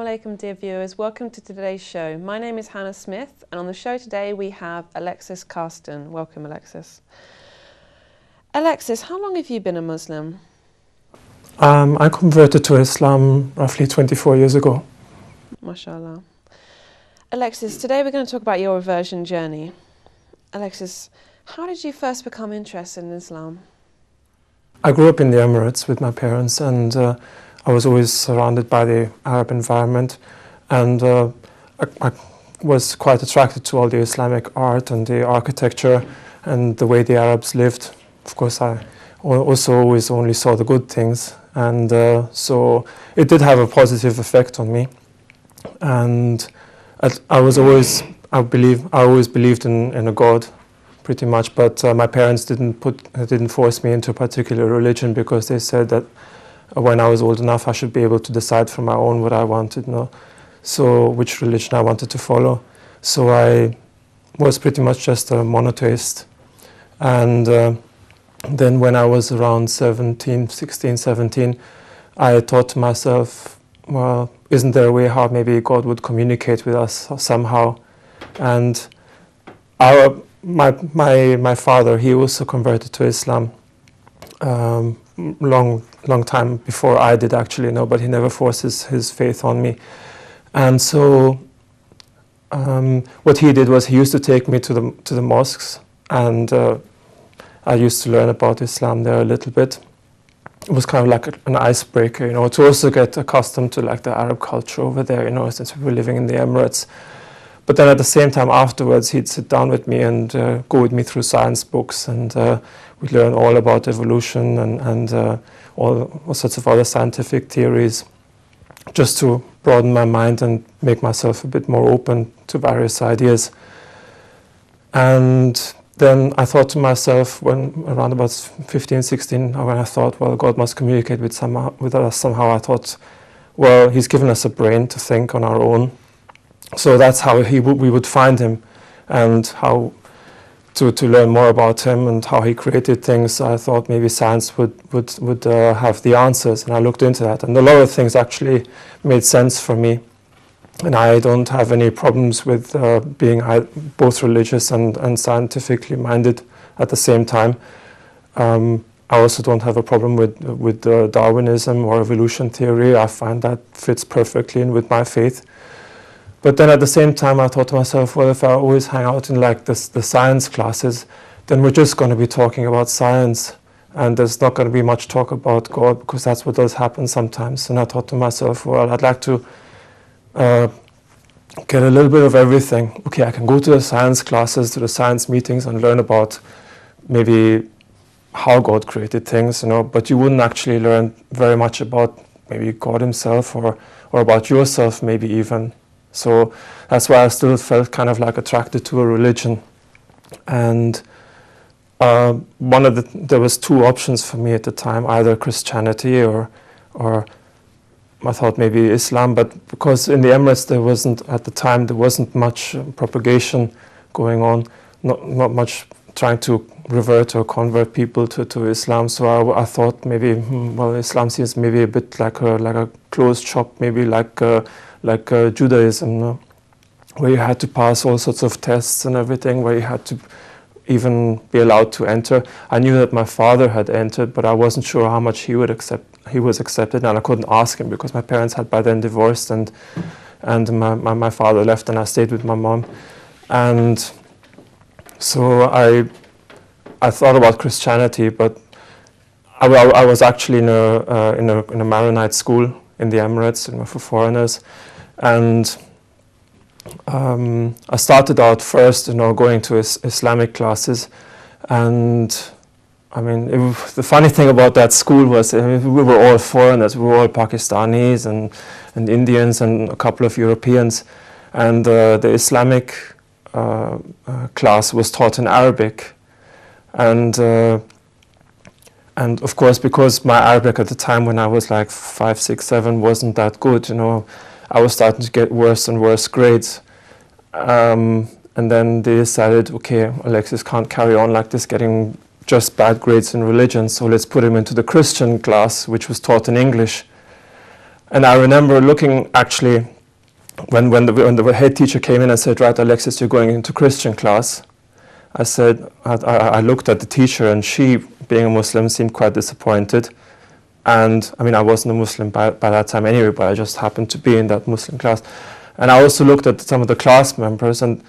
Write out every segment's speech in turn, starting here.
alaikum, dear viewers. Welcome to today's show. My name is Hannah Smith, and on the show today we have Alexis Carston. Welcome, Alexis. Alexis, how long have you been a Muslim? I converted to Islam roughly 24 years ago. MashaAllah. Alexis, today we're going to talk about your reversion journey. Alexis, how did you first become interested in Islam? I grew up in the Emirates with my parents, and I was always surrounded by the Arab environment, and I was quite attracted to all the Islamic art and the architecture and the way the Arabs lived. Of course, I also always only saw the good things, and so it did have a positive effect on me. And I always believed in a God, pretty much. But my parents didn't force me into a particular religion, because they said that when I was old enough, I should be able to decide for my own what I wanted, so which religion I wanted to follow. So I was pretty much just a monotheist. And then when I was around 16, 17, I thought to myself, well, isn't there a way how maybe God would communicate with us somehow? And my father, he also converted to Islam long time before I did, actually, but he never forced his faith on me. And so what he did was he used to take me to the mosques, and I used to learn about Islam there a little bit. It was kind of like an icebreaker, to also get accustomed to like the Arab culture over there, since we were living in the Emirates. But then at the same time afterwards, he'd sit down with me and go with me through science books, and we'd learn all about evolution and all sorts of other scientific theories, just to broaden my mind and make myself a bit more open to various ideas. And then I thought to myself, when around about 15, 16, when I thought, well, God must communicate with us somehow, I thought, well, he's given us a brain to think on our own. So that's how we would find him, and how to learn more about him and how he created things. I thought maybe science would have the answers, and I looked into that. And a lot of things actually made sense for me. And I don't have any problems with being both religious and scientifically minded at the same time. I also don't have a problem with Darwinism or evolution theory. I find that fits perfectly in with my faith. But then at the same time, I thought to myself, well, if I always hang out in like the science classes, then we're just going to be talking about science, and there's not going to be much talk about God, because that's what does happen sometimes. And I thought to myself, well, I'd like to get a little bit of everything. Okay, I can go to the science classes, to the science meetings, and learn about maybe how God created things, but you wouldn't actually learn very much about maybe God himself or about yourself, maybe even. So that's why I still felt kind of like attracted to a religion. And there was two options for me at the time, either Christianity or I thought maybe Islam, but because in the Emirates there wasn't much propagation going on, not much trying to revert or convert people to Islam. So I thought maybe, well, Islam seems maybe a bit like a closed shop, maybe like Judaism, where you had to pass all sorts of tests and everything, where you had to even be allowed to enter. I knew that my father had entered, but I wasn't sure how much he was accepted, and I couldn't ask him because my parents had by then divorced, and my father left, and I stayed with my mom. And so I thought about Christianity, but I was actually in a Maronite school in the Emirates, for foreigners, and I started out first, going to Islamic classes, and I mean, the funny thing about that school was we were all foreigners. We were all Pakistanis and Indians and a couple of Europeans, and the Islamic class was taught in Arabic, and of course, because my Arabic at the time, when I was like 5, 6, 7, wasn't that good, I was starting to get worse and worse grades. And then they decided, okay, Alexis can't carry on like this, getting just bad grades in religion, so let's put him into the Christian class, which was taught in English. And I remember looking actually when the head teacher came in and said, "Right, Alexis, you're going into Christian class," I said, I looked at the teacher, and she, being a Muslim, seemed quite disappointed. And I mean, I wasn't a Muslim by that time anyway, but I just happened to be in that Muslim class. And I also looked at some of the class members, and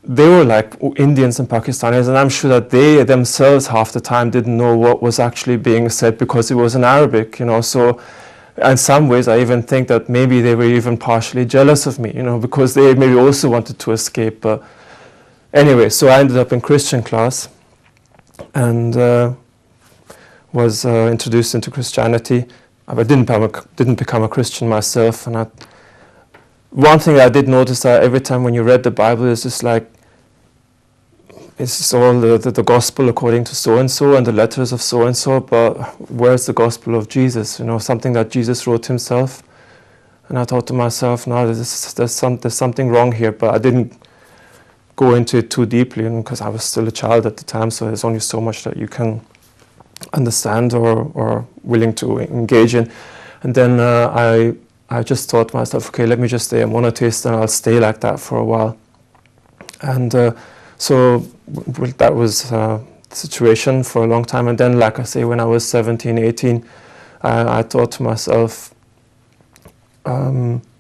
they were like Indians and Pakistanis, and I'm sure that they themselves half the time didn't know what was actually being said because it was in Arabic, you know. So in some ways I even think that maybe they were even partially jealous of me, you know, because they maybe also wanted to escape. But anyway, so I ended up in Christian class and was introduced into Christianity. I didn't become a Christian myself, and one thing I did notice that every time when you read the Bible, it's just like, it's just all the gospel according to so-and-so and the letters of so-and-so, but where's the gospel of Jesus? You know, something that Jesus wrote himself. And I thought to myself, no, there's something wrong here, but I didn't go into it too deeply, because I was still a child at the time, so there's only so much that you can understand or willing to engage in. And then I just thought to myself, okay, let me just stay a monotheist, and I'll stay like that for a while. And so that was the situation for a long time. And then, like I say, when I was 17, 18, I thought to myself,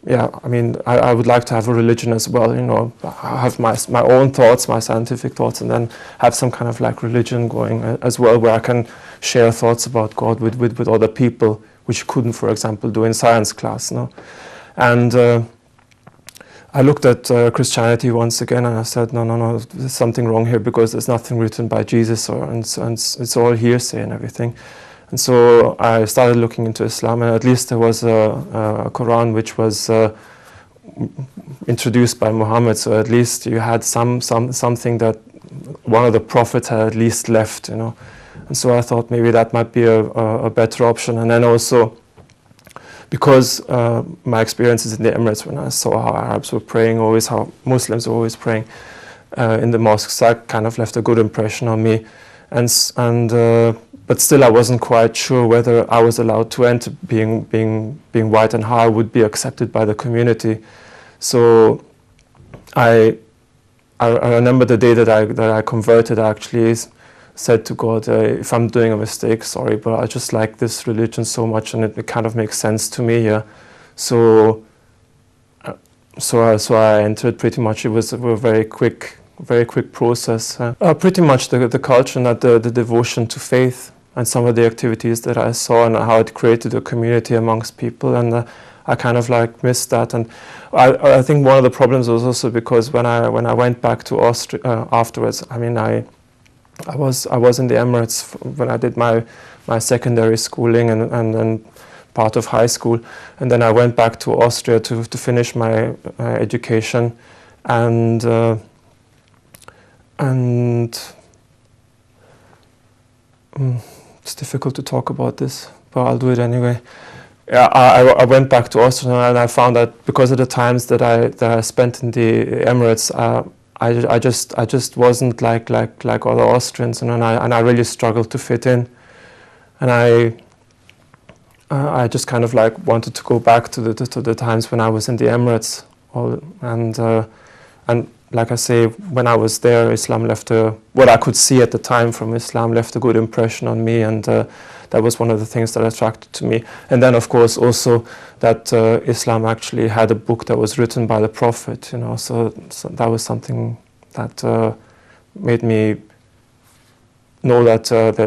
yeah, I mean, I would like to have a religion as well, you know. I have my own thoughts, my scientific thoughts, and then have some kind of like religion going as well, where I can share thoughts about God with other people, which you couldn't, for example, do in science class, no? And I looked at Christianity once again, and I said, no, there's something wrong here, because there's nothing written by Jesus, and it's all hearsay and everything. And so I started looking into Islam, and at least there was a Quran which was introduced by Muhammad, so at least you had something that one of the prophets had at least left, you know. And so I thought maybe that might be a better option. And then also, because my experiences in the Emirates, when I saw how Arabs were praying, always how Muslims were always praying in the mosques, that kind of left a good impression on me. But still, I wasn't quite sure whether I was allowed to enter, being white, and how I would be accepted by the community. So I remember the day that I converted. I actually said to God, if I'm doing a mistake, sorry, but I just like this religion so much, and it kind of makes sense to me. Yeah, so I entered. Pretty much, it was a very quick process. Pretty much the culture and the devotion to faith, and some of the activities that I saw, and how it created a community amongst people, and I kind of like missed that. And I think one of the problems was also because when I went back to Austria afterwards, I mean, I was in the Emirates when I did my secondary schooling and then part of high school, and then I went back to Austria to finish my education, and it's difficult to talk about this, but I'll do it anyway. Yeah, I went back to Austria, and I found that because of the times that I spent in the Emirates, I just wasn't like other Austrians, and I really struggled to fit in, and I just kind of like wanted to go back to the times when I was in the Emirates, and like I say, when I was there, Islam left what I could see at the time from Islam left a good impression on me, and that was one of the things that attracted to me. And then, of course, also that Islam actually had a book that was written by the Prophet, you know. So that was something that made me know that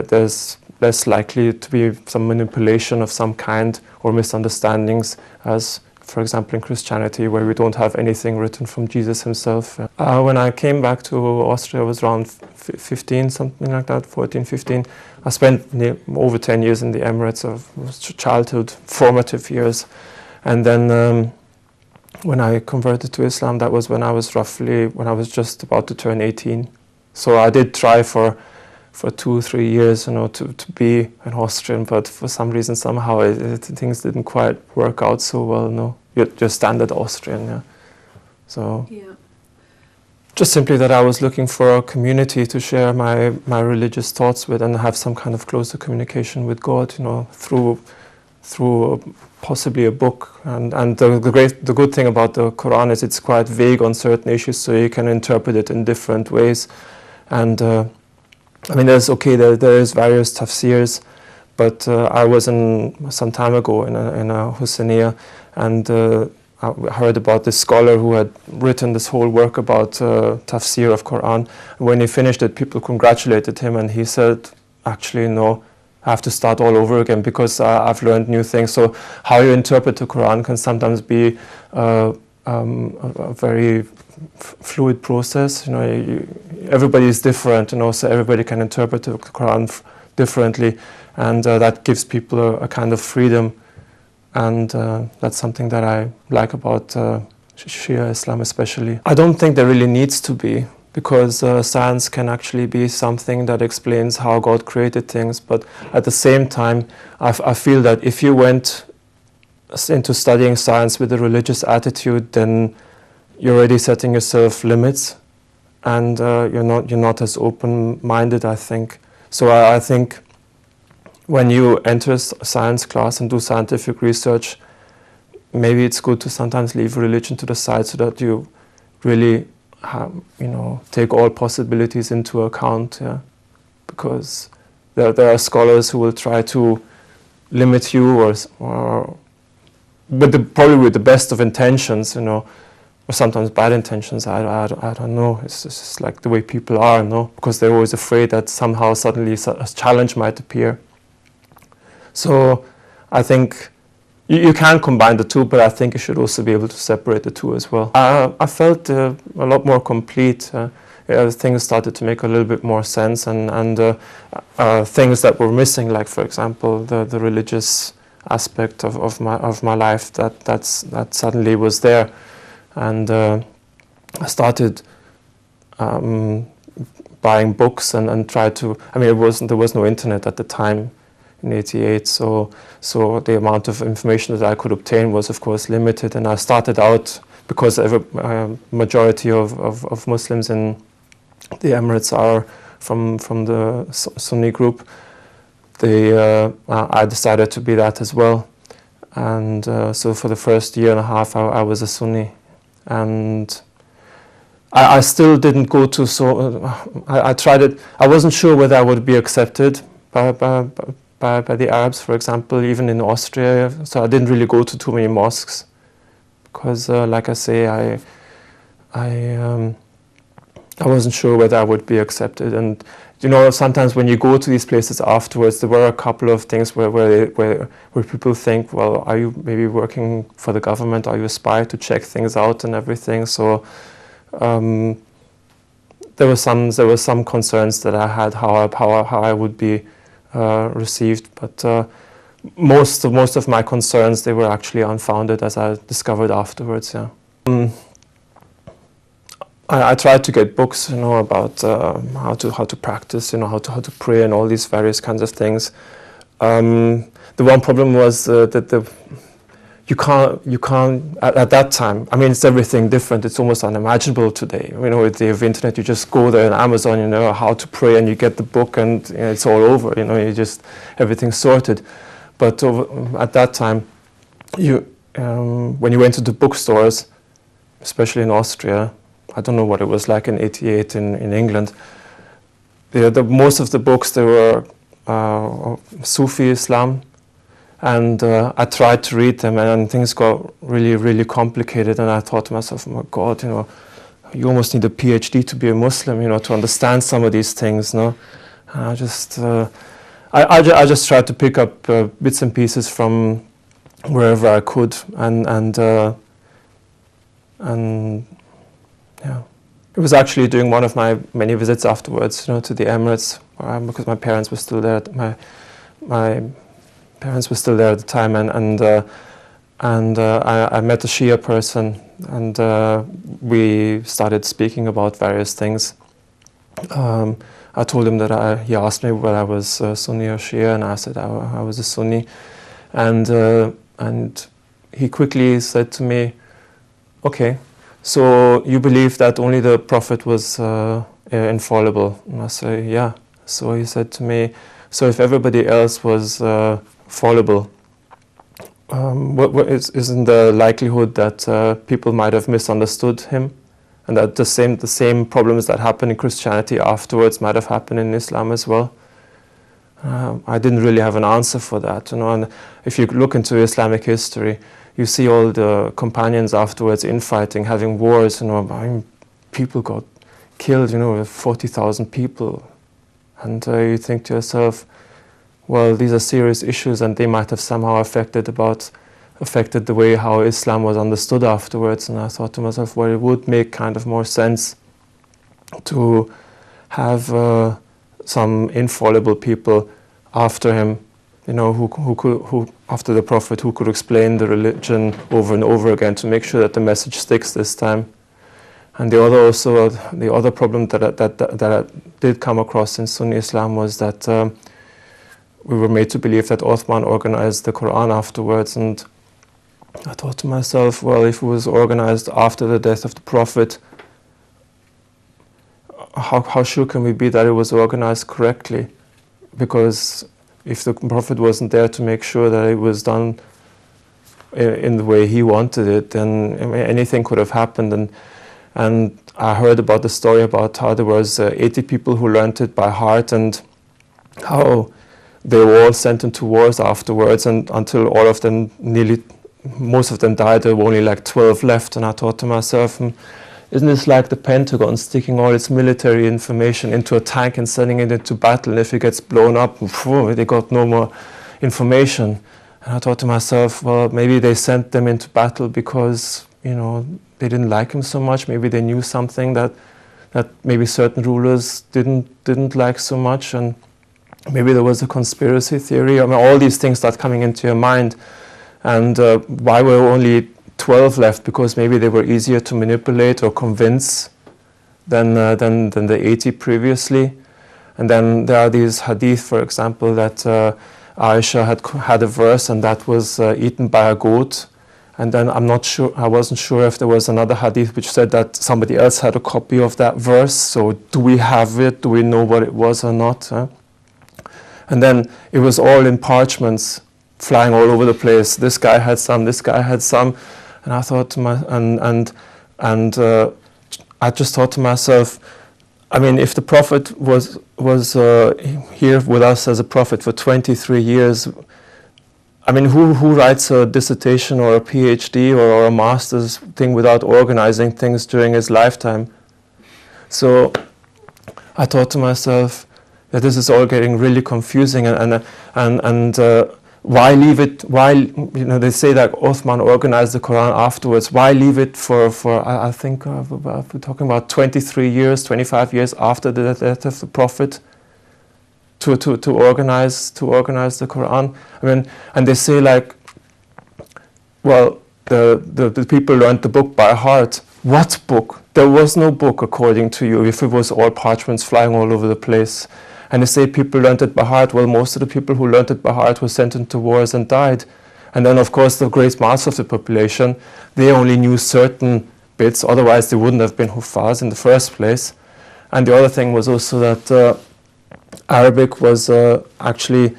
there's less likely to be some manipulation of some kind or misunderstandings, as, for example, in Christianity, where we don't have anything written from Jesus himself. When I came back to Austria, I was around 15, something like that, 14, 15. I spent over 10 years in the Emirates, of childhood, formative years. And then when I converted to Islam, that was when I was just about to turn 18. So I did try for 2-3 years, you know, to be an Austrian, but for some reason, somehow things didn't quite work out so well. No, you're standard Austrian, yeah. So yeah. Just simply that I was looking for a community to share my religious thoughts with, and have some kind of closer communication with God, you know, through through possibly a book. And the good thing about the Quran is it's quite vague on certain issues, so you can interpret it in different ways. And I mean, there is various tafsirs, but I was some time ago in a Husseiniya, and I heard about this scholar who had written this whole work about tafsir of Quran. When he finished it, people congratulated him, and he said, actually, no, I have to start all over again because I've learned new things. So how you interpret the Quran can sometimes be a very fluid process. You know, everybody is different, you know, so everybody can interpret the Quran differently, and that gives people a kind of freedom. And that's something that I like about Shia Islam especially. I don't think there really needs to be, because science can actually be something that explains how God created things. But at the same time, I feel that if you went into studying science with a religious attitude, then you're already setting yourself limits, and you're not as open-minded, I think. So I think when you enter a science class and do scientific research, maybe it's good to sometimes leave religion to the side so that you really, take all possibilities into account. Yeah, because there are scholars who will try to limit you, but probably with the best of intentions, or sometimes bad intentions. I don't know. It's just like the way people are, because they're always afraid that somehow suddenly a challenge might appear. So I think you can combine the two, but I think you should also be able to separate the two as well. I felt a lot more complete. Things started to make a little bit more sense, and things that were missing, like for example the religious aspect of my life, that suddenly was there, and I started buying books and tried to. I mean, there was no internet at the time. In '88, so the amount of information that I could obtain was, of course, limited. And I started out, because a majority of Muslims in the Emirates are from the Sunni group. I decided to be that as well, and so for the first year and a half, I was a Sunni, and I still didn't go to. I tried it. I wasn't sure whether I would be accepted by the Arabs, for example, even in Austria. So I didn't really go to too many mosques because, like I say, I wasn't sure whether I would be accepted. And sometimes when you go to these places afterwards, there were a couple of things where people think, well, are you maybe working for the government? Are you a spy, to check things out and everything? So there were some concerns that I had how I would be received, but most of my concerns, they were actually unfounded, as I discovered afterwards. Yeah, I tried to get books, about how to practice, how to pray and all these various kinds of things. The one problem was that you can't at that time. I mean, it's everything different. It's almost unimaginable today. With the internet, you just go there on Amazon, how to pray, and you get the book, and it's all over. You just everything's sorted. But at that time, when you went to the bookstores, especially in Austria, I don't know what it was like in '88 in England. Most of the books, they were Sufi Islam. And I tried to read them, and things got really, really complicated. And I thought to myself, oh my God, you almost need a PhD to be a Muslim, to understand some of these things, And I just tried to pick up bits and pieces from wherever I could, and yeah. It was actually during one of my many visits afterwards, to the Emirates, because my parents were still there. My parents were still there at the time, and I met a Shia person, and we started speaking about various things. I told him that he asked me whether I was Sunni or Shia, and I said I was a Sunni, and he quickly said to me, "Okay, so you believe that only the Prophet was infallible?" And I said, "Yeah." So he said to me, "So if everybody else was fallible, Isn't the likelihood that people might have misunderstood him, and that the same problems that happened in Christianity afterwards might have happened in Islam as well? I didn't really have an answer for that, And if you look into Islamic history, you see all the companions afterwards infighting, having wars. People got killed. 40,000 people, and you think to yourself, well, these are serious issues, and they might have somehow affected the way how Islam was understood afterwards. And I thought to myself, well, it would make kind of more sense to have some infallible people after him, who after the Prophet, who could explain the religion over and over again to make sure that the message sticks this time. And the other problem that I did come across in Sunni Islam was that we were made to believe that Uthman organized the Quran afterwards, and I thought to myself, well, if it was organized after the death of the Prophet, how sure can we be that it was organized correctly? Because if the Prophet wasn't there to make sure that it was done in the way he wanted it, then anything could have happened. And I heard about the story about how there was 80 people who learned it by heart, and how they were all sent into wars afterwards, and until all of them, most of them died, there were only like 12 left. And I thought to myself, isn't this like the Pentagon sticking all its military information into a tank and sending it into battle, and if it gets blown up, they got no more information? And I thought to myself, well, maybe they sent them into battle because, they didn't like him so much. Maybe they knew something that maybe certain rulers didn't like so much, and maybe there was a conspiracy theory. All these things start coming into your mind. And why were only 12 left? Because maybe they were easier to manipulate or convince than the 80 previously. And then there are these hadith, for example, that Aisha had a verse, and that was eaten by a goat. And then I wasn't sure if there was another hadith which said that somebody else had a copy of that verse. So do we have it? Do we know what it was or not? And then it was all in parchments, flying all over the place. This guy had some, this guy had some. And I thought to I just thought to myself, if the Prophet was here with us as a prophet for 23 years, who writes a dissertation or a PhD or a master's thing without organizing things during his lifetime? So I thought to myself that this is all getting really confusing, and why leave it? Why, they say that Uthman organized the Quran afterwards. Why leave it for I think we're talking about 23 years, 25 years after the death of the Prophet to organize the Quran? And they say well, the people learned the book by heart. What book? There was no book according to you if it was all parchments flying all over the place. And they say people learned it by heart. Well, most of the people who learned it by heart were sent into wars and died. And then, of course, the great mass of the population, they only knew certain bits. Otherwise, they wouldn't have been Huffaz in the first place. And the other thing was also that Arabic was actually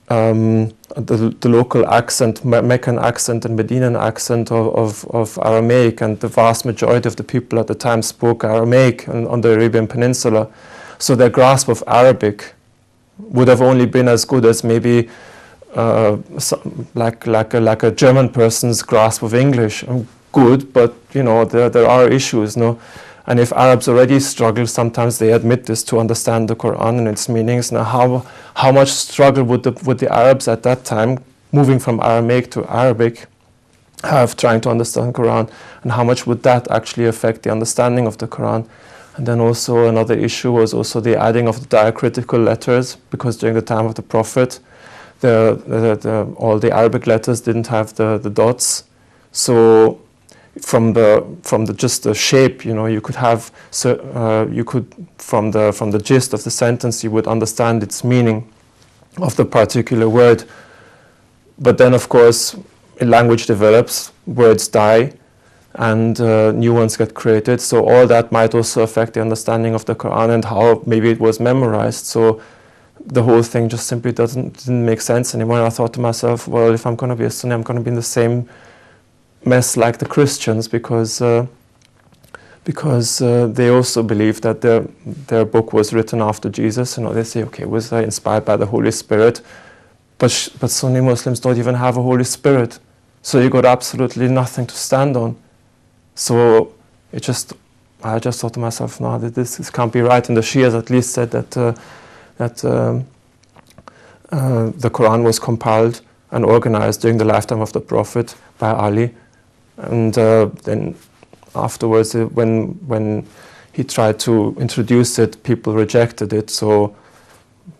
the local accent, Meccan accent and Medinan accent of Aramaic. And the vast majority of the people at the time spoke Aramaic on the Arabian Peninsula. So their grasp of Arabic would have only been as good as maybe like a German person's grasp of English. Good, but there are issues, no. And if Arabs already struggle, sometimes they admit this, to understand the Quran and its meanings. Now, how much struggle would the Arabs at that time, moving from Aramaic to Arabic, have trying to understand the Quran, and how much would that actually affect the understanding of the Quran? And then also another issue was also the adding of the diacritical letters, because during the time of the Prophet, all the Arabic letters didn't have the dots. So from the shape, you could have from the gist of the sentence, you would understand its meaning of the particular word. But then, of course, language develops, words die, and new ones get created. So all that might also affect the understanding of the Quran and how maybe it was memorized. So the whole thing just simply didn't make sense anymore. And I thought to myself, well, if I'm going to be a Sunni, I'm going to be in the same mess like the Christians, because they also believe that their book was written after Jesus. You know, they say, okay, was inspired by the Holy Spirit, but Sunni Muslims don't even have a Holy Spirit, so you got absolutely nothing to stand on. So I just thought to myself, no, this can't be right. And the Shias at least said that the Quran was compiled and organized during the lifetime of the Prophet by Ali, and then afterwards, when he tried to introduce it, people rejected it. So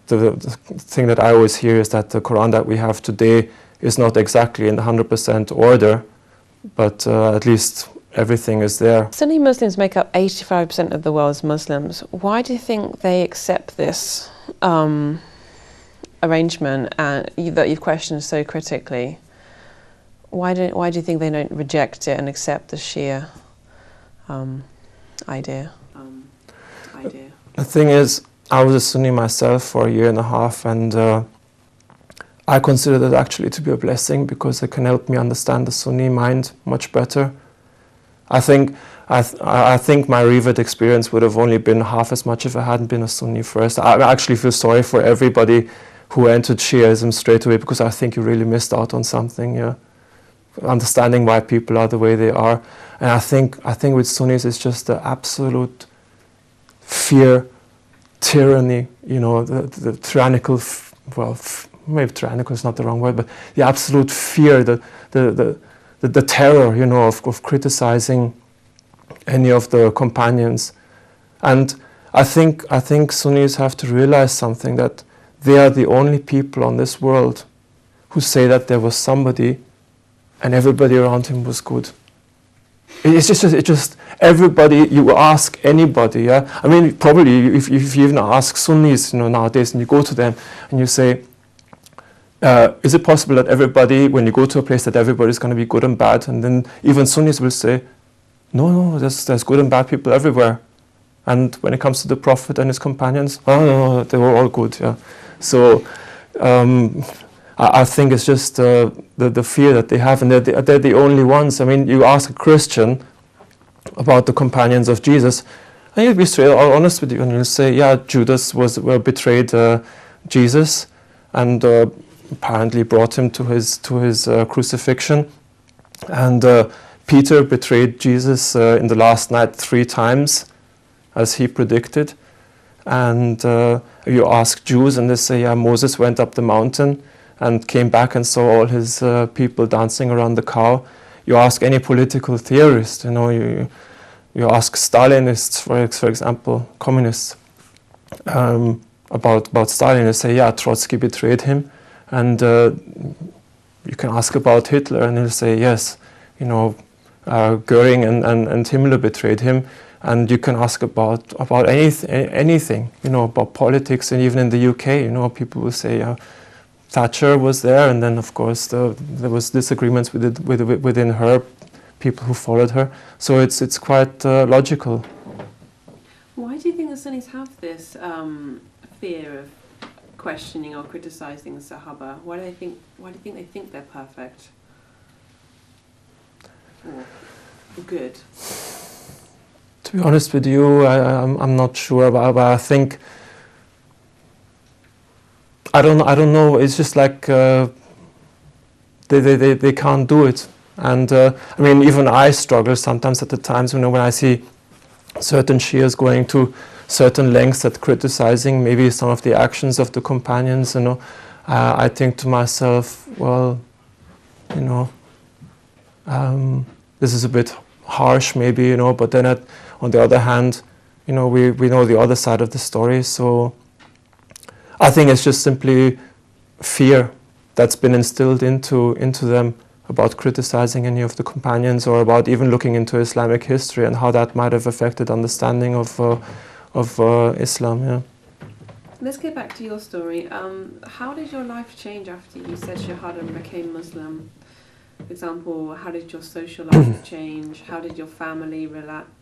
the thing that I always hear is that the Quran that we have today is not exactly in 100% order, but at least everything is there. Sunni Muslims make up 85% of the world's Muslims. Why do you think they accept this arrangement that you've questioned so critically? Why do you think they don't reject it and accept the Shia idea? The thing is, I was a Sunni myself for a year and a half, and I consider that actually to be a blessing, because it can help me understand the Sunni mind much better. I think my Revert experience would have only been half as much if I hadn't been a Sunni first. I actually feel sorry for everybody who entered Shiaism straight away, because I think you really missed out on something. Yeah, understanding why people are the way they are, and I think with Sunnis it's just the absolute fear, tyranny. You know, the tyrannical. Maybe tyrannical is not the wrong word, but the absolute fear, the terror, you know, of criticizing any of the companions. And I think Sunnis have to realize something, that they are the only people on this world who say that there was somebody and everybody around him was good. It's just everybody. You ask anybody, yeah. I mean, probably if you even ask Sunnis, you know, nowadays, and you go to them and you say, is it possible that everybody, when you go to a place, that everybody's going to be good and bad? And then even Sunnis will say, no, there's good and bad people everywhere. And when it comes to the Prophet and his companions, oh no, they were all good. Yeah. So I think it's just the fear that they have, and they're the only ones. I mean, you ask a Christian about the companions of Jesus, and you'll be straight honest with you, and you'll say, yeah, Judas betrayed Jesus, and apparently brought him to his crucifixion, and Peter betrayed Jesus in the last night 3 times, as he predicted. And you ask Jews, and they say, yeah, Moses went up the mountain and came back and saw all his people dancing around the cow. You ask any political theorist, you know, you ask Stalinists, for example, communists, about Stalin. They say, yeah, Trotsky betrayed him. And you can ask about Hitler, and he'll say, yes, you know, Goering and Himmler betrayed him. And you can ask about anything, you know, about politics, and even in the UK, you know, people will say Thatcher was there, and then of course there was disagreements within her, people who followed her. So it's quite logical. Why do you think the Sunnis have this fear of questioning or criticizing the Sahaba? Why do you think they think they're perfect or good? To be honest with you, I'm not sure, but I think I don't know. It's just like they can't do it, and I mean, even I struggle sometimes at the times, you know, when I see certain Shias going to certain lengths at criticizing maybe some of the actions of the companions. You know, I think to myself, well, you know, this is a bit harsh, maybe, you know, but then on the other hand, you know, we know the other side of the story. So I think it's just simply fear that's been instilled into them about criticizing any of the companions, or about even looking into Islamic history and how that might have affected understanding of Islam. Yeah. Let's get back to your story. How did your life change after you said Shahada and became Muslim? For example, how did your social life change? How did your family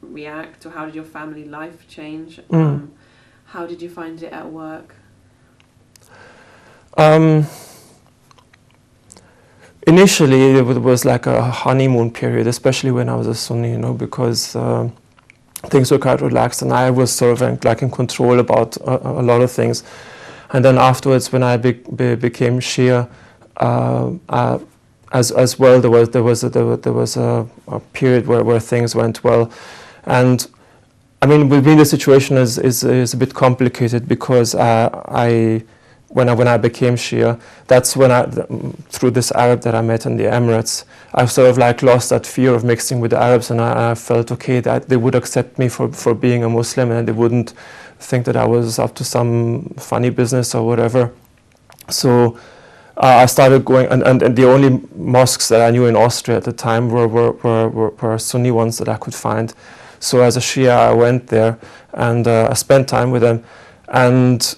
react? Or how did your family life change? How did you find it at work? Um, Initially, it was like a honeymoon period, especially when I was a Sunni, because things were quite relaxed, and I was sort of like in control about a lot of things. And then afterwards, when I became Shia, as well, there was a period where things went well, and I mean, with me, the situation is a bit complicated because when I became Shia, that's when through this Arab that I met in the Emirates, I sort of like lost that fear of mixing with the Arabs, and I felt okay that they would accept me for being a Muslim, and they wouldn't think that I was up to some funny business or whatever. So I started going, and the only mosques that I knew in Austria at the time were Sunni ones that I could find. So as a Shia, I went there and I spent time with them, and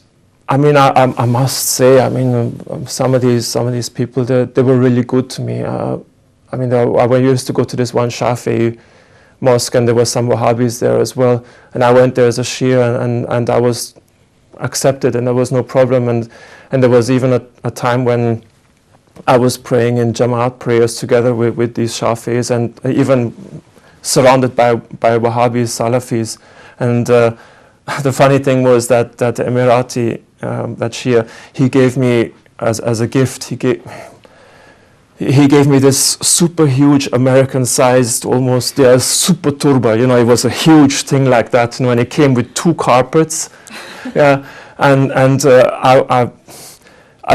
I mean, I must say, I mean, some of these people, they were really good to me. I mean, I used to go to this one Shafi'i mosque, and there were some Wahhabis there as well. And I went there as a Shia, and I was accepted, and there was no problem. And there was even a time when I was praying in Jamaat prayers together with these Shafi'is, and even surrounded by Wahhabis, Salafis. And the funny thing was that Emirati, that Shia, he gave me as a gift, he gave me this super huge American-sized, almost super turba. It was a huge thing like that. And it came with 2 carpets. Yeah, and I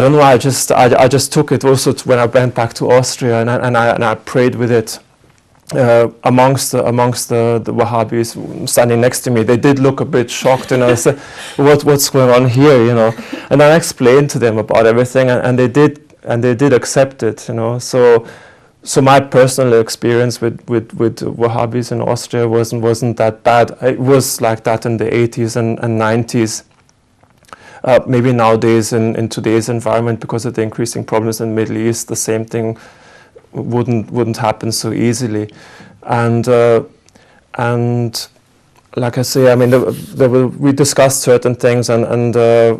don't know. I just took it also when I went back to Austria, and I prayed with it. Amongst the Wahhabis standing next to me, they did look a bit shocked, I said, "What's going on here?" And I explained to them about everything, and they did accept it, So my personal experience with Wahhabis in Austria wasn't that bad. It was like that in the 80s and 90s. Maybe nowadays in today's environment, because of the increasing problems in the Middle East, the same thing wouldn't happen so easily, and like I say, I mean, we discussed certain things, and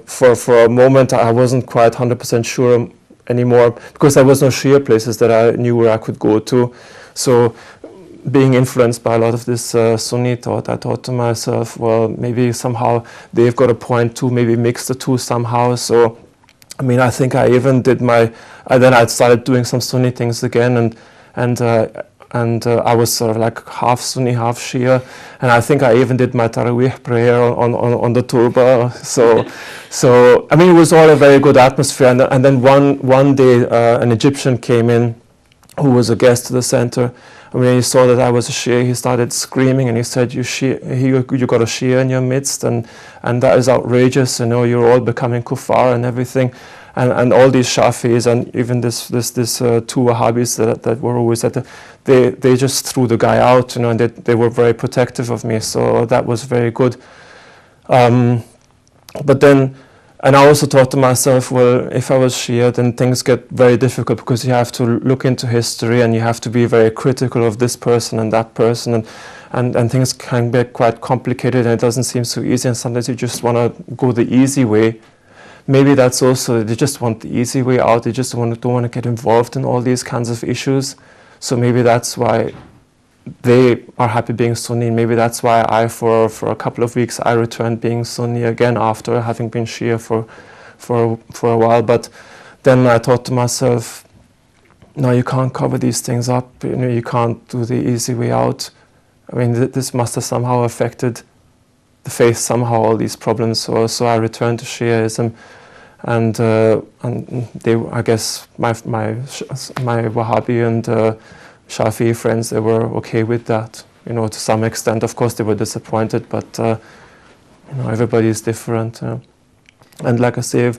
for a moment I wasn't quite 100% sure anymore, because there was no Shia places that I knew where I could go to. So being influenced by a lot of this Sunni thought, I thought to myself, well, maybe somehow they've got a point to maybe mix the two somehow. So I mean, I think I even did then I started doing some Sunni things again, and I was sort of like half Sunni, half Shia, and I think I even did my Taraweeh prayer on the turba. So I mean, it was all a very good atmosphere. And then one day, an Egyptian came in, who was a guest to the center. And when he saw that I was a Shia, he started screaming, and he said, "You got a Shia in your midst, and that is outrageous. You're all becoming kuffar and everything." And all these Shafis, and even this 2 Wahhabis that were always they just threw the guy out, and they were very protective of me. So that was very good. But then, and I also thought to myself, well, if I was Shia, then things get very difficult, because you have to look into history, and you have to be very critical of this person and that person, and things can get quite complicated, and it doesn't seem so easy, and sometimes you just want to go the easy way. Maybe that's also, they just want the easy way out, they just don't want to get involved in all these kinds of issues. So maybe that's why they are happy being Sunni. Maybe that's why for a couple of weeks, I returned being Sunni again after having been Shia for a while. But then I thought to myself, no, you can't cover these things up. You can't do the easy way out. I mean, this must have somehow affected the faith somehow, all these problems. So I returned to Shiaism, and they, I guess, my Wahhabi and Shafi'i friends, they were okay with that, to some extent. Of course, they were disappointed, but everybody is different. And like I say,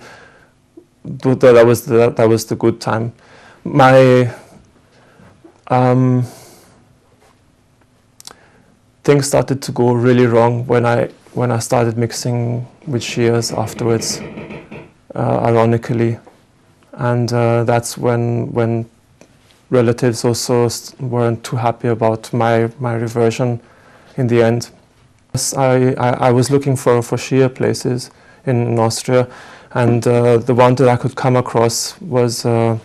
that was the good time. My things started to go really wrong when I started mixing with Shias afterwards, ironically, and that's when relatives also weren't too happy about my reversion in the end. I was looking for Shia places in Austria, And the one that I could come across was I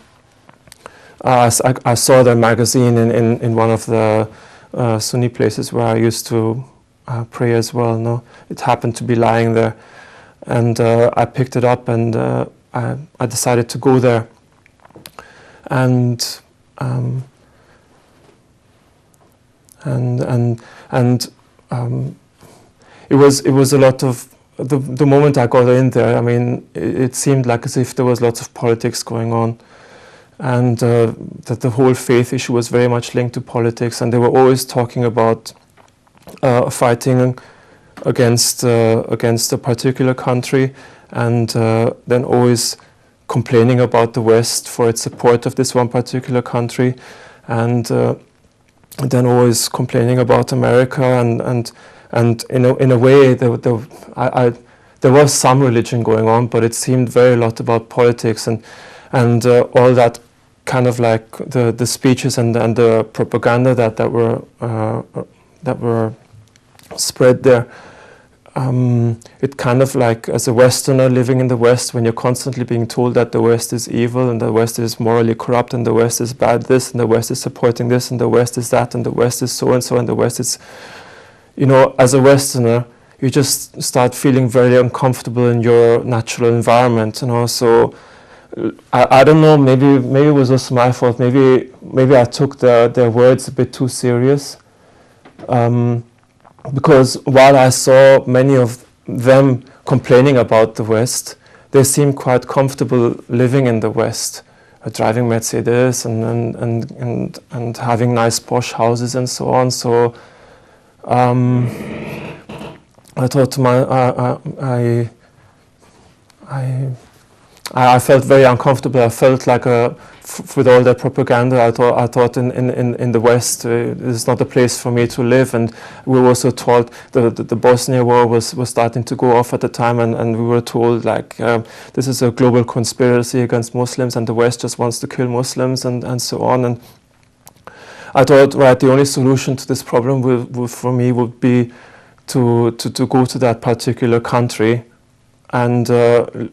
saw the magazine in one of the Sunni places where I used to pray as well. No, it happened to be lying there, and I picked it up, and I decided to go there, and it was a lot of the moment I got in there. I mean, it seemed like as if there was lots of politics going on, and that the whole faith issue was very much linked to politics, and they were always talking about fighting against a particular country, and then always complaining about the West for its support of this one particular country, and then always complaining about America, and in a way there was some religion going on, but it seemed very lot about politics, and all that kind of like the speeches and the propaganda that were spread there. It kind of like, as a Westerner living in the West, when you're constantly being told that the West is evil and the West is morally corrupt and the West is bad this and the West is supporting this and the West is that and the West is so and so and the West is, you know, as a Westerner, you just start feeling very uncomfortable in your natural environment, you know. So I don't know, maybe it was also my fault. Maybe I took their words a bit too serious. Because while I saw many of them complaining about the West, they seemed quite comfortable living in the West, driving Mercedes and having nice posh houses and so on. So I thought to I felt very uncomfortable. I felt like with all that propaganda, I thought in the West, it's not a place for me to live. And we were also told the Bosnia war was starting to go off at the time, and we were told like this is a global conspiracy against Muslims, and the West just wants to kill Muslims and so on. And I thought, right, the only solution to this problem for me would be to go to that particular country and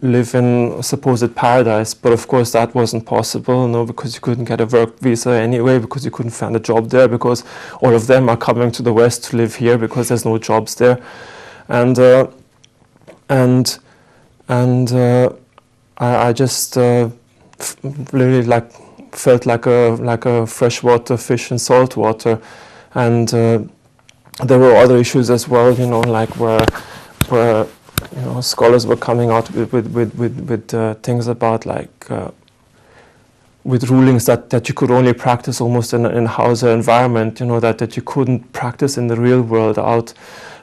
live in a supposed paradise. But of course that wasn't possible, no, because you couldn't get a work visa anyway, because you couldn't find a job there, because all of them are coming to the West to live here because there's no jobs there. And I just really felt like a freshwater fish in salt water. And there were other issues as well, you know, like where you know, scholars were coming out with things about like with rulings that you could only practice almost in a Hausa environment, you know, that you couldn't practice in the real world out.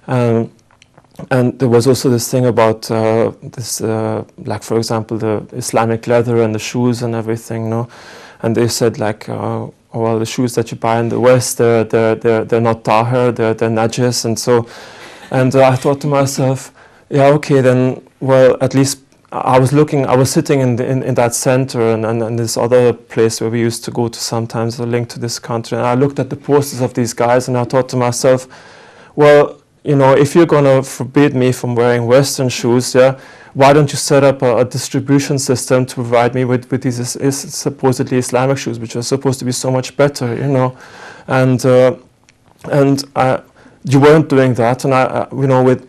And there was also this thing about this, like for example, the Islamic leather and the shoes and everything, you know. And they said like, oh, well, the shoes that you buy in the West, they're not tahir, they're najis, and so. And I thought to myself, yeah, okay, then, well, at least I was sitting in that center and this other place where we used to go to sometimes, linked to this country, and I looked at the posters of these guys and I thought to myself, well, you know, if you're going to forbid me from wearing Western shoes, yeah, why don't you set up a distribution system to provide me with these supposedly Islamic shoes, which are supposed to be so much better, you know, and you weren't doing that, and I you know, with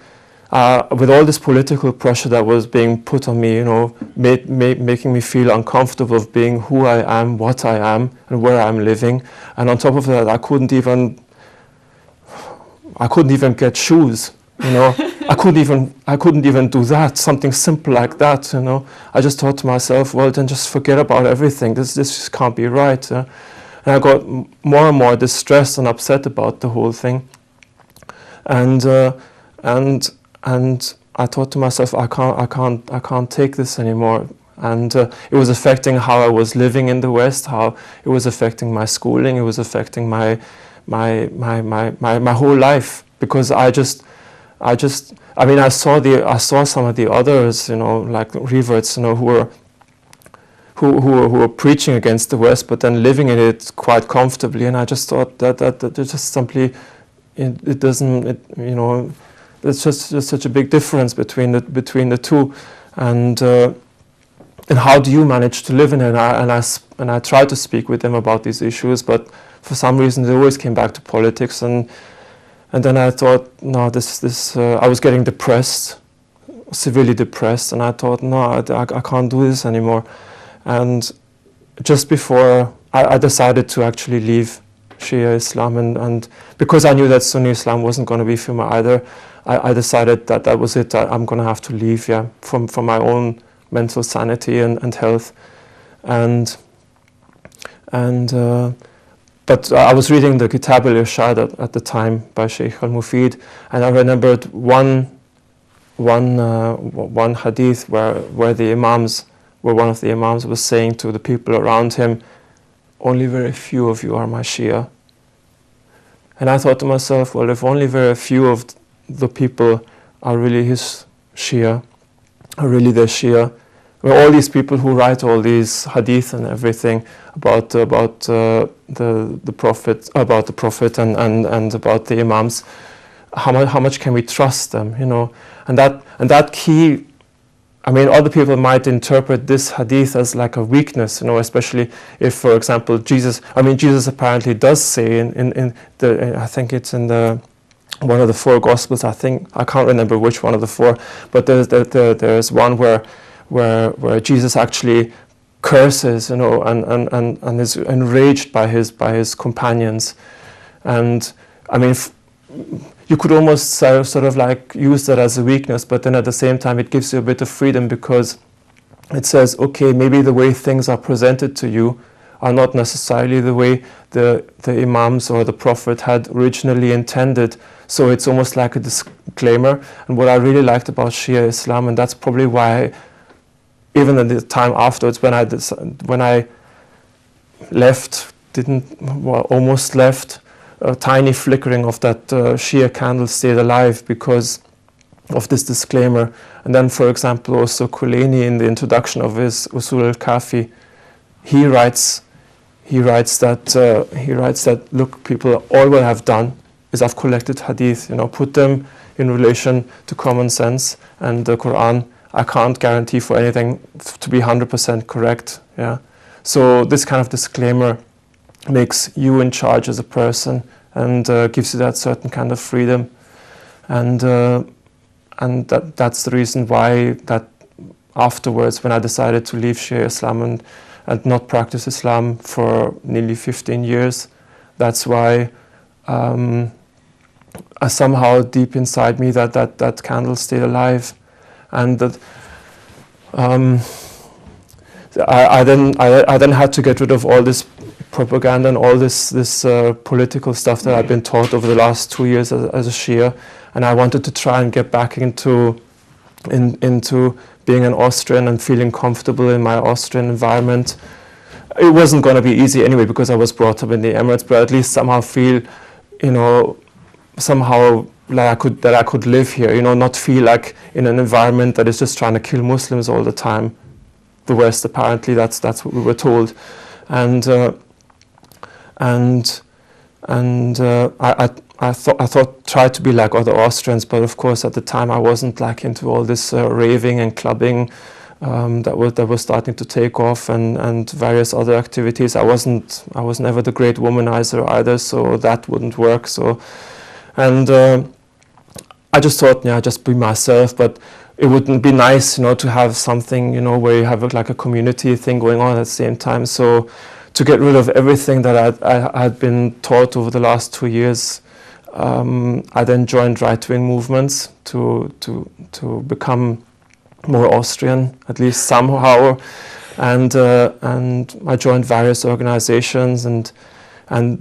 all this political pressure that was being put on me, you know, making me feel uncomfortable of being who I am, what I am, and where I'm living, and on top of that, I couldn't even get shoes, you know. I couldn't even do that, something simple like that, you know. I just thought to myself, well, then just forget about everything. This just can't be right. And I got more and more distressed and upset about the whole thing. And I thought to myself, I can't take this anymore. And it was affecting how I was living in the West, how it was affecting my schooling, it was affecting my whole life, because I mean, I saw some of the others, you know, like Reverts, you know, who were preaching against the West, but then living in it quite comfortably, and I just thought that just simply it doesn't, you know, there's just such a big difference between the two, and how do you manage to live in it? And I tried to speak with them about these issues, but for some reason they always came back to politics, and then I thought, no, I was getting depressed, severely depressed, and I thought, no, I can't do this anymore. And just before I decided to actually leave Shia Islam, and because I knew that Sunni Islam wasn't going to be for me either, I decided that was it. I'm going to have to leave, from my own mental sanity and health, but I was reading the Kitab al-Irshad at the time by Sheikh al-Mufid, and I remembered one hadith where one of the imams was saying to the people around him, only very few of you are my Shia. And I thought to myself, well, if only very few of the people are really his Shia, are really their Shia, well, all these people who write all these hadith and everything about the Prophet, and about the imams, how much can we trust them, And that key, I mean, other people might interpret this hadith as like a weakness, especially if, for example, Jesus apparently does say I think it's in one of the four Gospels, I can't remember which one of the four, but there's one where Jesus actually curses, and is enraged by his companions. And I mean, you could almost sort of like use that as a weakness, but then at the same time it gives you a bit of freedom, because it says, okay, maybe the way things are presented to you are not necessarily the way the imams or the Prophet had originally intended. So it's almost like a disclaimer. And what I really liked about Shia Islam, and that's probably why even at the time afterwards, when I left, almost left, a tiny flickering of that Shia candle stayed alive because of this disclaimer. And then, for example, also Kuleni, in the introduction of his Usul al-Kafi, he writes that look, people, all we have done is I've collected hadith, put them in relation to common sense and the Quran. I can't guarantee for anything to be 100% correct. So this kind of disclaimer makes you in charge as a person, and gives you that certain kind of freedom, and that's the reason why that afterwards, when I decided to leave Shia Islam and not practice Islam for nearly 15 years, that's why somehow deep inside me that candle stayed alive, and that I then had to get rid of all this propaganda and all this political stuff that I've been taught over the last 2 years as a Shia, and I wanted to try and get back into being an Austrian and feeling comfortable in my Austrian environment. It wasn't going to be easy anyway, because I was brought up in the Emirates, but at least somehow feel, somehow like I could live here, not feel like in an environment that is just trying to kill Muslims all the time. The West, apparently, that's what we were told, and I thought try to be like other Austrians, but of course at the time I wasn't like into all this raving and clubbing that was starting to take off, and various other activities. I was never the great womanizer either, so that wouldn't work. So, and I just thought, just be myself, but it wouldn't be nice, to have something, where you have like a community thing going on at the same time. So to get rid of everything that I had been taught over the last 2 years, I then joined right-wing movements to become more Austrian, at least somehow, and I joined various organizations and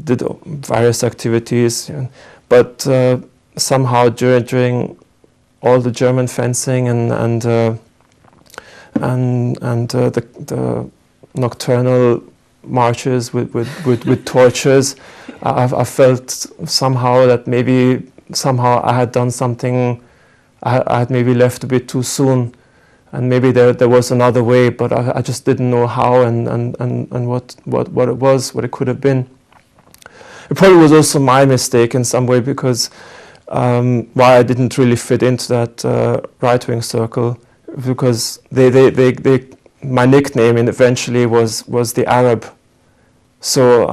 did various activities, but somehow during all the German fencing and the nocturnal marches with torches, I felt somehow that maybe somehow I had done something. I had maybe left a bit too soon, and maybe there was another way, but I just didn't know how and what it was, what it could have been. It probably was also my mistake in some way, because why I didn't really fit into that right-wing circle because my nickname eventually was the Arab. So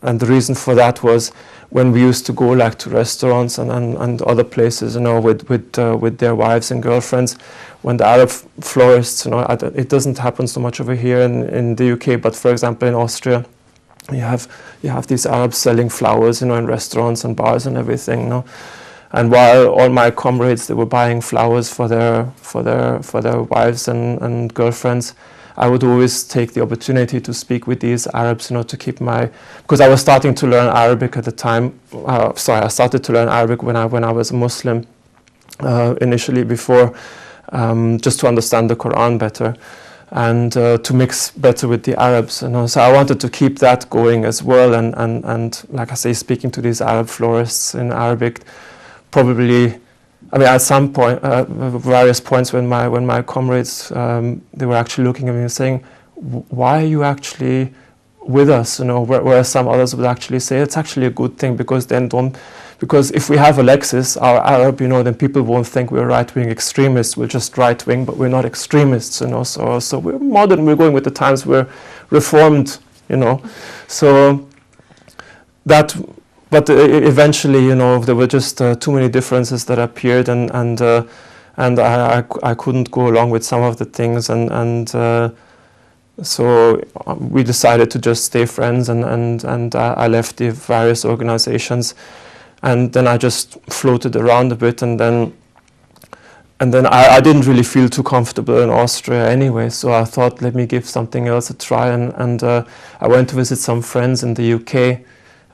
and the reason for that was when we used to go like to restaurants and other places, you know, with their wives and girlfriends. When the Arab florists, you know, it doesn't happen so much over here in the UK, but for example in Austria, you have these Arabs selling flowers, you know, in restaurants and bars and everything, you know. And while all my comrades, they were buying flowers for their wives and girlfriends, I would always take the opportunity to speak with these Arabs, you know, to keep because I was starting to learn Arabic at the time. I started to learn Arabic when I was a Muslim initially, before just to understand the Quran better and to mix better with the Arabs, you know. So I wanted to keep that going as well, and like I say, speaking to these Arab florists in Arabic. Probably, I mean, at some point, various points when my comrades, they were actually looking at me and saying, "Why are you actually with us?" You know, whereas some others would actually say it's actually a good thing, because because if we have Alexis, our Arab, you know, then people won't think we're right-wing extremists. We're just right-wing, but we're not extremists, you know. So we're modern. We're going with the times. We're reformed, you know. So that. But eventually, you know, there were just too many differences that appeared, and I couldn't go along with some of the things, so we decided to just stay friends, and I left the various organizations, and then I just floated around a bit, and then I didn't really feel too comfortable in Austria anyway, so I thought, let me give something else a try, and I went to visit some friends in the UK.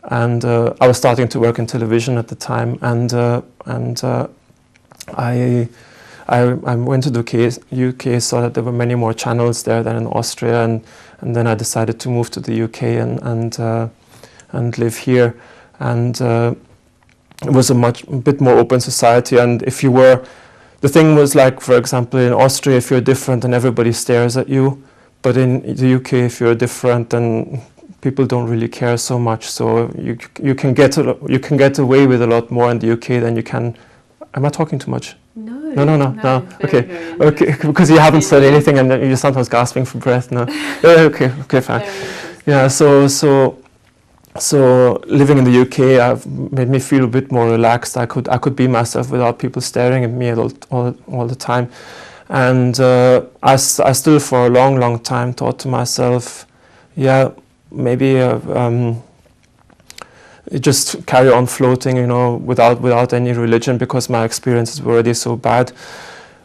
And I was starting to work in television at the time, and I went to the UK, saw that there were many more channels there than in Austria, and then I decided to move to the UK and live here, and it was a bit more open society. And the thing was, like, for example, in Austria, if you're different, then everybody stares at you, but in the UK, if you're different, then people don't really care so much, so you can get away with a lot more in the UK than you can. Am I talking too much? No. Okay, because you haven't said anything, and you're sometimes gasping for breath. No, okay, fine. Yeah, so living in the UK made me feel a bit more relaxed. I could be myself without people staring at me all the time, and I still for a long time thought to myself, yeah. Maybe just carry on floating, you know, without any religion, because my experiences were already so bad.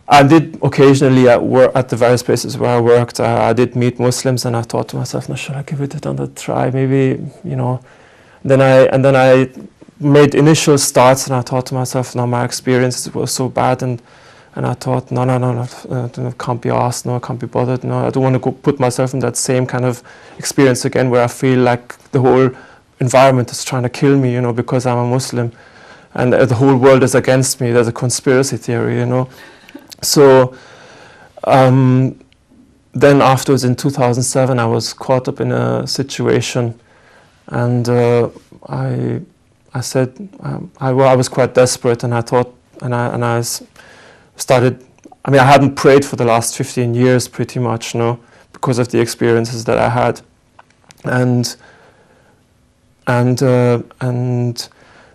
I did occasionally at the various places where I worked, I did meet Muslims, and I thought to myself, no, should I give it another try? Maybe, you know. Then I made initial starts, and I thought to myself, no, my experiences were so bad, and I thought, no, can't be asked, no, I can't be bothered, no, I don't want to go put myself in that same kind of experience again, where I feel like the whole environment is trying to kill me, you know, because I'm a Muslim, and the whole world is against me. There's a conspiracy theory, you know. So then afterwards, in 2007, I was caught up in a situation, and I said, I was quite desperate, and I thought, and I started, I mean, I hadn't prayed for the last 15 years pretty much, no, because of the experiences that I had. And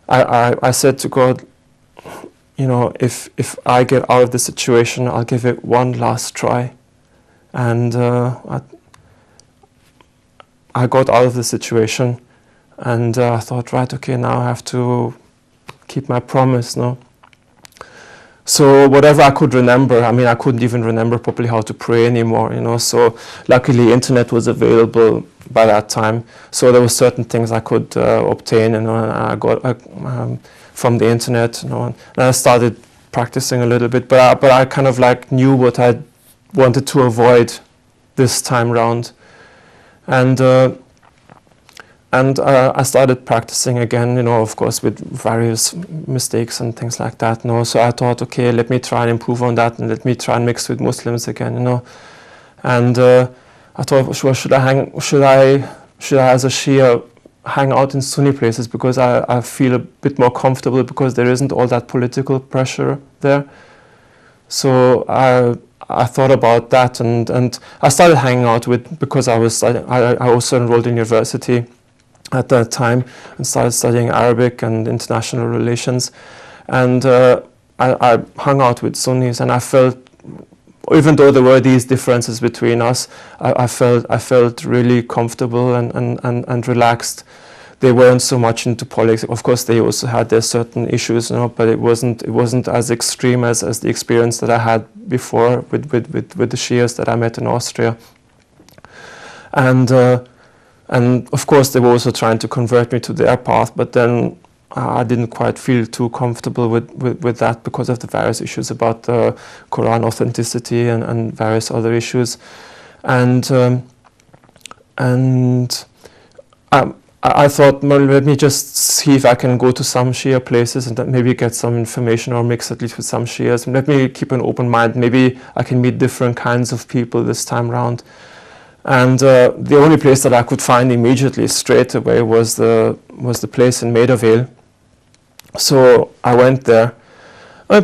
I said to God, you know, if I get out of the situation, I'll give it one last try. And I got out of the situation, and I thought, right, okay, now I have to keep my promise, no? So whatever I could remember, I mean, I couldn't even remember properly how to pray anymore, you know. So luckily, internet was available by that time. So there were certain things I could obtain, you know, and I got from the internet, you know. And I started practicing a little bit, but I kind of like knew what I wanted to avoid this time round, and I started practicing again, you know, of course, with various mistakes and things like that, you know. So I thought, okay, let me try and improve on that, and let me try and mix with Muslims again, you know. And I thought, well, should I as a Shia hang out in Sunni places, because I feel a bit more comfortable, because there isn't all that political pressure there. So I thought about that, and I started hanging out with, because I also enrolled in university at that time and started studying Arabic and international relations, and I hung out with Sunnis, and I felt, even though there were these differences between us, I felt really comfortable and relaxed. They weren't so much into politics. Of course, they also had their certain issues, but it wasn't as extreme as the experience that I had before with the Shias that I met in Austria. And of course, they were also trying to convert me to their path, but then I didn't quite feel too comfortable with that because of the various issues about the Quran authenticity and various other issues. I thought, well, let me just see if I can go to some Shia places and maybe get some information or mix at least with some Shias. Let me keep an open mind. Maybe I can meet different kinds of people this time round. And the only place that I could find immediately straight away was the place in Maida Vale. So I went there.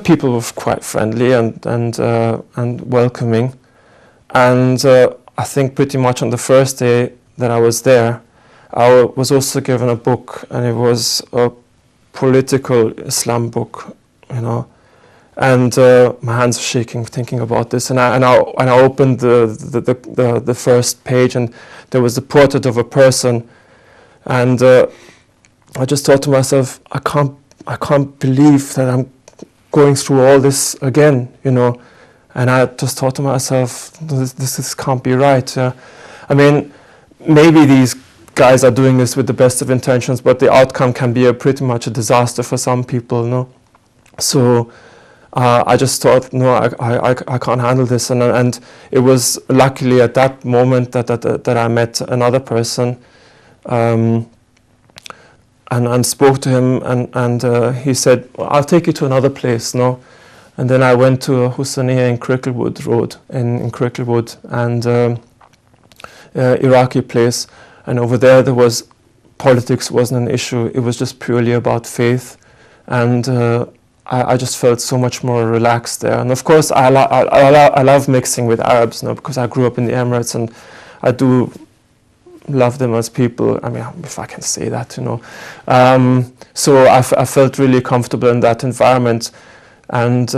People were quite friendly and welcoming. And I think pretty much on the first day that I was there, I was also given a book, and it was a political Islam book, And my hands are shaking thinking about this. And I opened the first page, and there was a portrait of a person, and I just thought to myself, I can't believe that I'm going through all this again, And I just thought to myself, this can't be right. I mean, maybe these guys are doing this with the best of intentions, but the outcome can be pretty much a disaster for some people, So I just thought, no, I can't handle this, and it was luckily at that moment that I met another person, and spoke to him, and he said, I'll take you to another place, And then I went to Husaniya in Cricklewood Road, in Cricklewood, and Iraqi place. And over there was, politics wasn't an issue. It was just purely about faith. And I just felt so much more relaxed there. And of course, I love mixing with Arabs because I grew up in the Emirates, and I do love them as people. I mean, if I can say that, So I felt really comfortable in that environment. And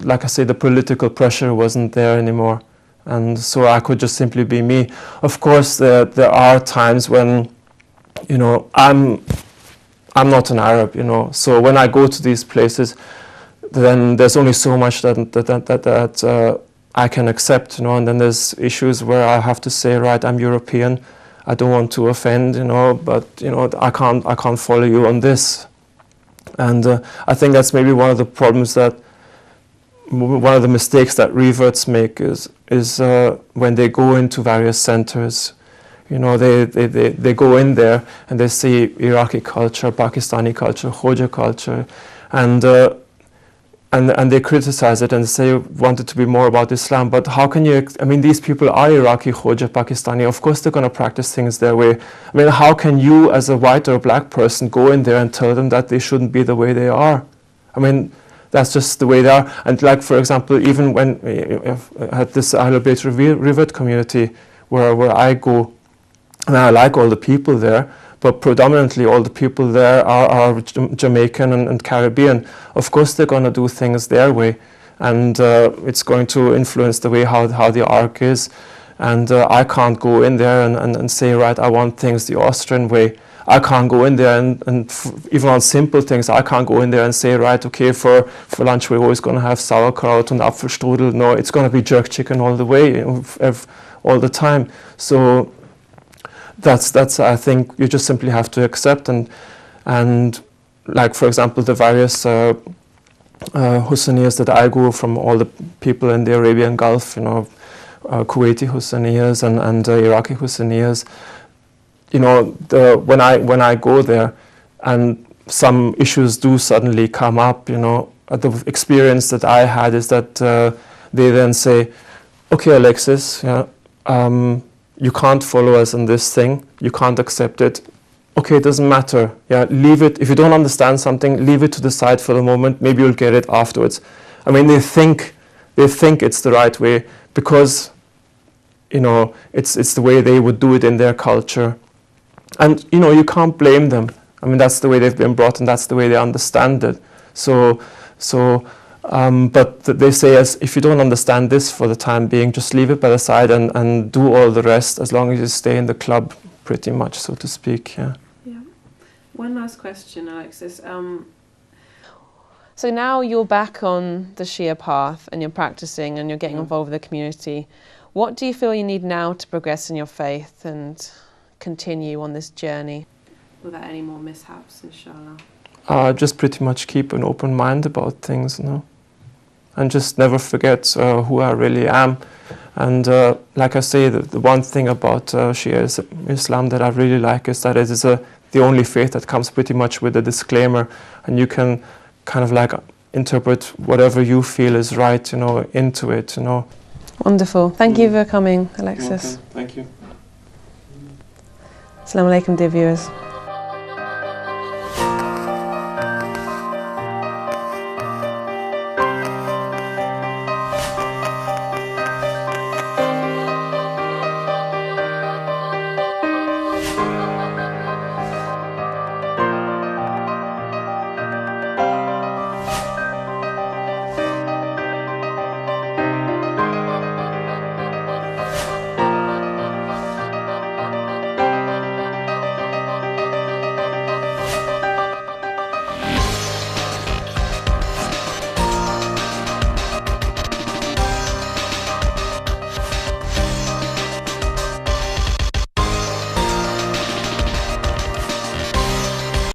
like I say, the political pressure wasn't there anymore. And so I could just simply be me. Of course, there are times when, I'm not an Arab, So when I go to these places, then there's only so much that I can accept, And then there's issues where I have to say, right, I'm European. I don't want to offend, but I can't follow you on this. And I think that's maybe one of the problems one of the mistakes that reverts make is when they go into various centers, they go in there and they see Iraqi culture, Pakistani culture, Khoja culture, and they criticize it and say want it to be more about Islam. But how can you? I mean, these people are Iraqi, Khoja, Pakistani. Of course, they're going to practice things their way. I mean, how can you, as a white or a black person, go in there and tell them that they shouldn't be the way they are? I mean, that's just the way they are. And like, for example, even when at this Ahlul Bayt Revert community where I go, and I like all the people there, but predominantly all the people there are Jamaican and Caribbean. Of course, they're going to do things their way, and it's going to influence the way how the arc is. And I can't go in there and say, right, I want things the Austrian way. I can't go in there and even on simple things, I can't go in there and say, right, okay, for lunch we're always going to have sauerkraut and Apfelstrudel. No, it's going to be jerk chicken all the way, all the time. So that's I think you just simply have to accept, and like, for example, the various Hussaniyas that I go from, all the people in the Arabian Gulf, Kuwaiti Hussaniyas and Iraqi Hussaniyas. When I go there and some issues do suddenly come up, the experience that I had is that they then say, okay, Alexis, you can't follow us in this thing, you can't accept it. Okay, it doesn't matter. Leave it. If you don't understand something, leave it to the side for the moment. Maybe you'll get it afterwards. I mean, they think it's the right way because, you know, it's the way they would do it in their culture. And, you know, you can't blame them. I mean, that's the way they've been brought and that's the way they understand it. But they say, if you don't understand this for the time being, just leave it by the side and do all the rest as long as you stay in the club, pretty much, so to speak. Yeah. Yeah. One last question, Alexis. So now you're back on the Shia path and you're practicing and you're getting involved with the community. What do you feel you need now to progress in your faith and continue on this journey? Without any more mishaps, inshallah. Just pretty much keep an open mind about things, you know, and just never forget who I really am. And like I say, the one thing about Shia Islam that I really like is that it is the only faith that comes pretty much with a disclaimer, and you can kind of like interpret whatever you feel is right, you know, into it, you know. Wonderful. Thank you for coming, Alexis. Okay. Thank you. Assalamu alaikum, dear viewers.